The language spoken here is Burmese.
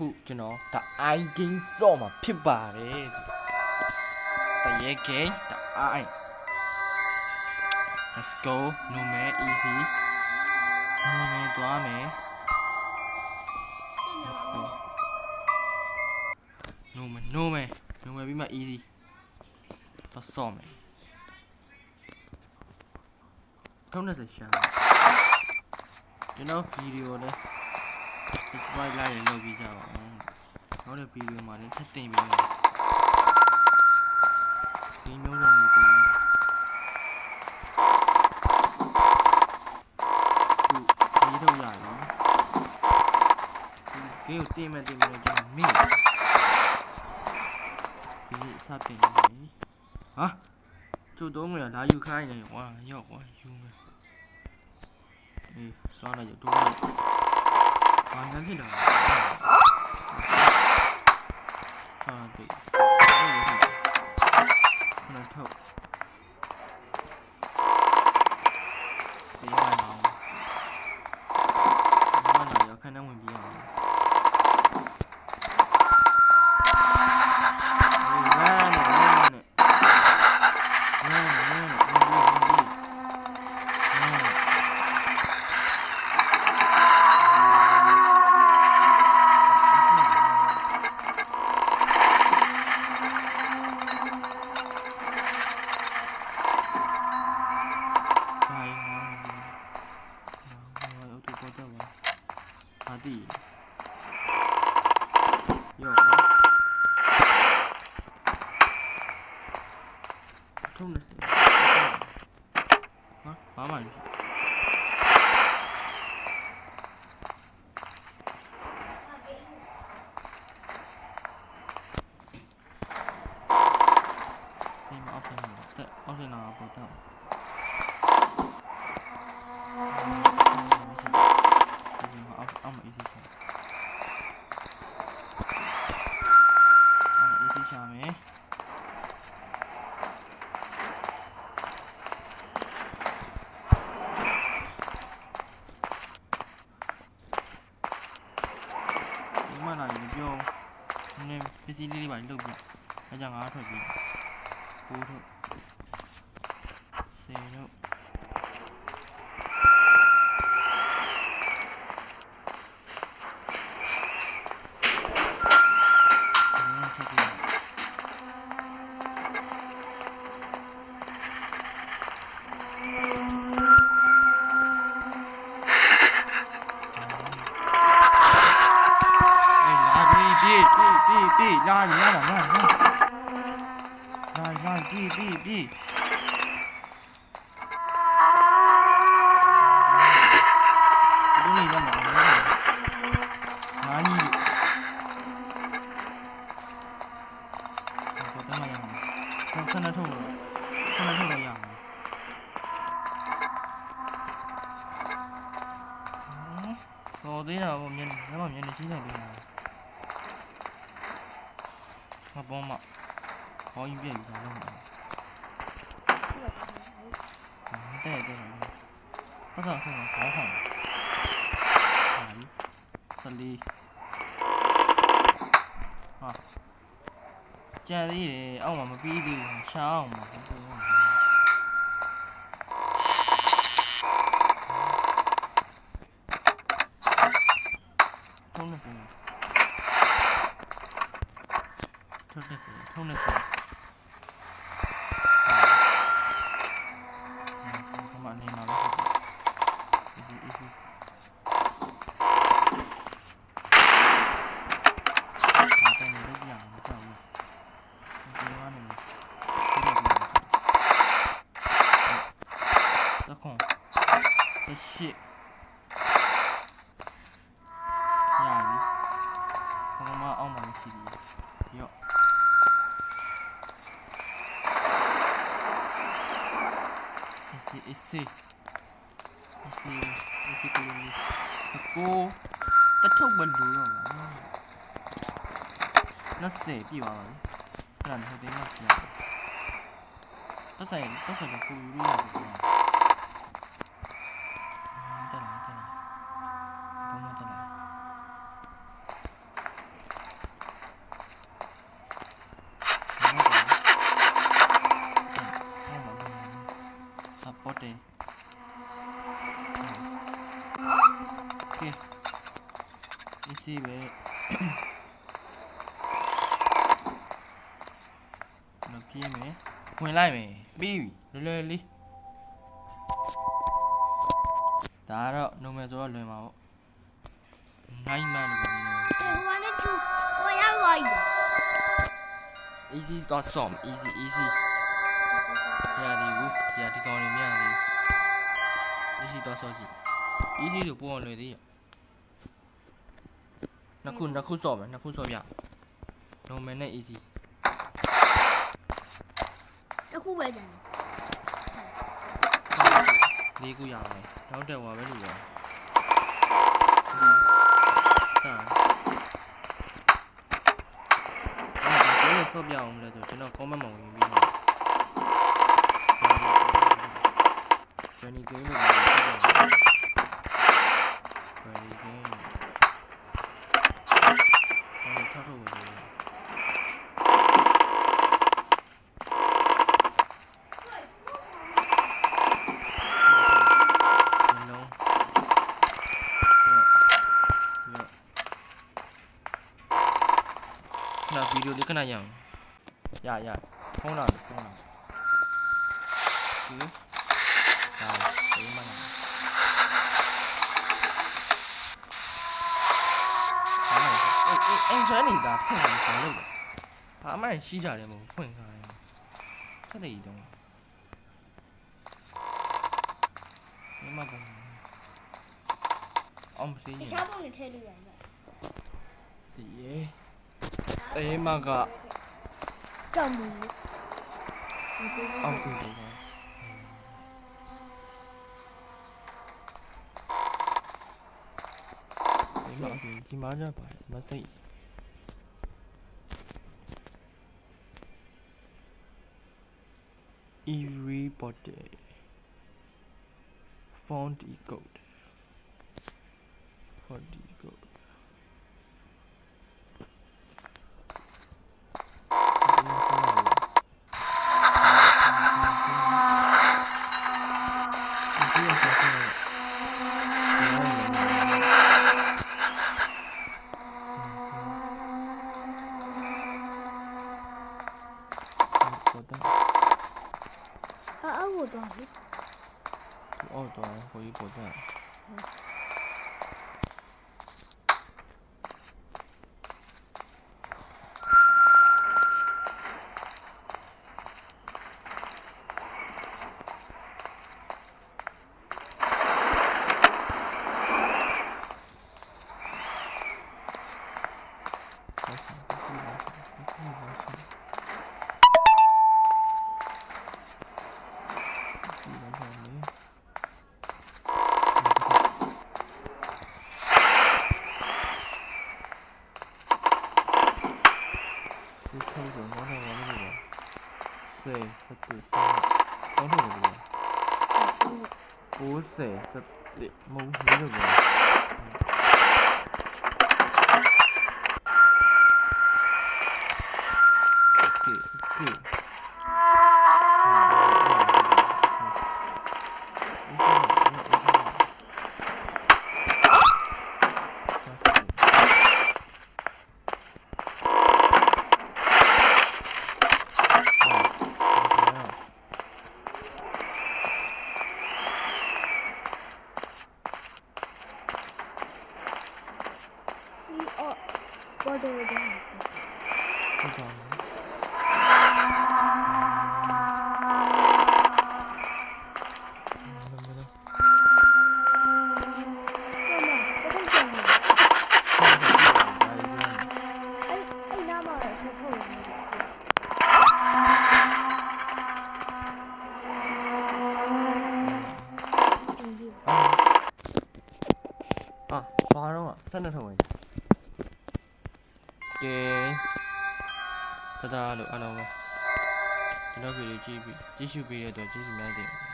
ခုကျွန်တော်ဒါ I game ဆော့မှာဖြစ်ပါတယ်တရေ game ဒါ I let's go no man easy no man သွားမယ် let's go no manပြီးမှ easy တော့ဆော့မယ်30ရှာကျွန်တော်ဗီဒီယိုနဲ့ subscribe လိုက်ရင်လုပ်ပြီးကြပါဦးနောက်တဲ့ဗီဒီယိုမှာလည်းချက်တင်ပြီးတော့ဒီမျိုးစုံလေးပြီးဒီတော့ရတယ်ဒီကိုတင်မယ်ကျွန်တော်မိဒီစတင်နေဟာကျို့တော့မရလာယူခိုင်းနေဝါရောက်ဝါယူမယ်အေးသွားလိုက်တော့ဘာမှဖြစ်တာဟာတိတ်ခဏထုတ်ဒီမှာတော့ခဏဝင်ပြအောင်ဘာမှမဖြစ်ဒီမှာ option နာပေါ်တော့အောက်မှာ easy ရှာမယ်မှန်လာရင်ပြောနည်းပစ္စည်းလေးတွေပါလုပ်ပြအဲကြောင့်ငါထွက်ပြီး9ထုတ်10ထုတ်ပြေလာပြီလာပြီဒီနေ့ရမှာငါကြီးတော့တမရမှာဆန္ဒထုတ်လို့ရမှာတော်သေးတာပေါ့မျက်နှာမျက်နှာချင်းနေတယ်မပေါ်မှာခေါင်းပြည့်ယူတာလုံးမှာတဲ့ပတ်စံခေါင်းခေါင်းစလီဟာကြံသေးတယ်အောက်မှာမပြီးသေးဘူးရှားအောင်ပါထုံးနေမနေမှာလို့easy တော့နေလို့ရအောင်ကြောက်ဘူးဒီကနေသခွန်ရှစ်ရပြီဘာမှအောက်မှာမရှိဘူးရော့Isi Sako Tachok ban đủ rồi nó sẽ bị vào rồi lần hồi đến một lần tất xảy là cô đi làm được rồi easy ပဲနော်ပြေးမယ်ဝင်လိုက်မယ်ပြီးပြီလွယ်လွယ်လေးဒါတော့နုံမယ်ဆိုတော့လွယ်မှာပေါ့နိုင်မှလို့ပြောနေ 我要我一个。 easy တော့ som easy ရဒီဘူးရဒီကောင်နေမရဘူး easy တော့ဆောကြည့် easy ကိုပို့အောင်လွယ်သေးရနှစ်ခုဆော့မယ်နှစ်ခုဆော့ပြ normal နဲ့ easy 这户外的。 လေးခုရအောင်နောက်တက်သွားပဲလို့ပြောဆော့ပြအောင်လဲဆိုကျွန်တော် comment မှာဝင်ပြီးတော့ Johnny Game လို့ပြောတယ် Johnny Game ထောက်ထုတ်ဝင်တယ်那 video လေးခဏရအောင်ရဖုန်းလာပြီဒီဟာဒီမှာအဲ့ဆန်းနေတာဖွင့်လာလို့ဘာမှရှိကြတယ်မဟုတ်ဖွင့်ခိုင်းခက်တယ်တုံးဒီမှာပုံအောင်စီးရ 你小朋友推的远的。 ဒီအေးမက 丈母。 အောင်စီးတယ်ဒီမှာကြပါမစိတ် everybody found the code for the code我多少？ အော်တော့ဟိုကြီးပေါ်ကြမုံလေးလို့ပြော我的我的。 ဟုတ်ပါဘူးဘာတော့ဆက်နေထောင်ဝင်ကဲတဒါလို့အားလုံးပဲကျွန်တော်ဗီဒီယိုကြည့်ရှုပေးတဲ့အတွက်ကျေးဇူးများတင်ပါတယ်